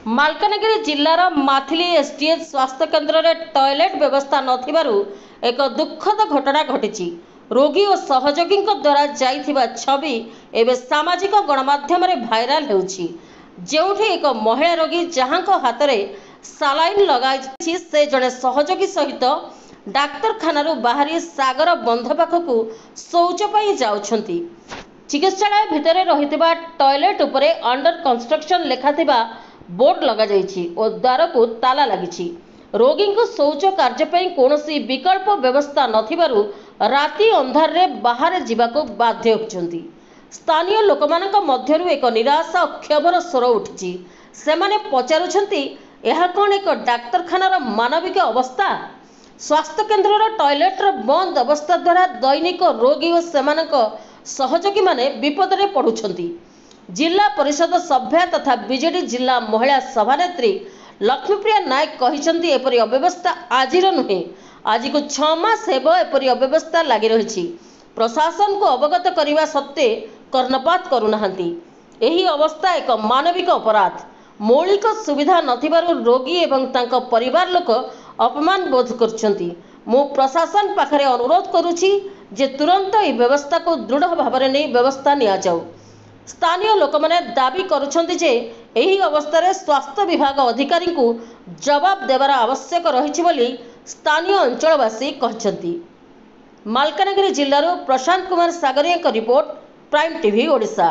Malkangiri जिल्लार Maithili SDH स्वास्थ्य केन्द्र में टॉयलेट व्यवस्था नथिबारु एक दुखद घटना घटी। रोगी और सहयोगी द्वारा जाइथिबा छवि एवं सामाजिक गणमाध्यम भाइराल होउछि, जेउठी एक महिला रोगी जहां हाथ में सालाइन लगाई से जड़े सहयोगी सहित डाक्तरखाना बाहरी सागर बंध पाखक शौच पाई जाउछंती। चिकित्सालय भितर रहिथिबा टॉयलेट उपरे अंडर कंस्ट्रक्शन लेखाथिबा बोर्ड लगा जाइछि और द्वार को ताला लगी। रोगी को शौच कार्य पर कौनसी विकल्प व्यवस्था नथिबारु राति अंधार रे बाहर जीवाको बाध्य होउछंती। स्थानीय लोकमानक मध्यरु एक निराशा और क्षोभर स्वर उठिछि। सेमाने पचारुछंती यह कौन एक डाक्तरखानार मानविक अवस्था। स्वास्थ्य केन्द्र टॉयलेट बंद अवस्था द्वारा दैनिक रोगी और सेमानक सहयोगी माने विपद रे पड़ुछंती। जिला परिषद सभ्य तथा बीजेडी जिला महिला सभानेत्री लक्ष्मीप्रिया नायक कहिसंती एपरि अव्यवस्था आजिर नुहे, आज को 6 मास हेब एपरि अव्यवस्था लागि रहिछि। प्रशासन को अवगत करने सत्वे कर्णपात करुनाहांती। एही अवस्था एक मानविक अपराध। मौलिक सुविधा नथिबारु रोगी एवं तांको परिवार लोक अपमान बोध करछंती। मु प्रशासन पाखरे अनुरोध करुछि जे तुरंत ई व्यवस्था को दृढ़ भावरे नै व्यवस्था निया जाऊ। स्थानीय लोक मैंने दाबी करुछंती जे एही अवस्था रे स्वास्थ्य विभाग अधिकारी को जवाब देवार आवश्यक रहिछि बोली स्थानीय अंचलवासी कहछंती। मालकानगिरी जिल्लारो Prashant Kumar Sagaria report, prime TV Odisha.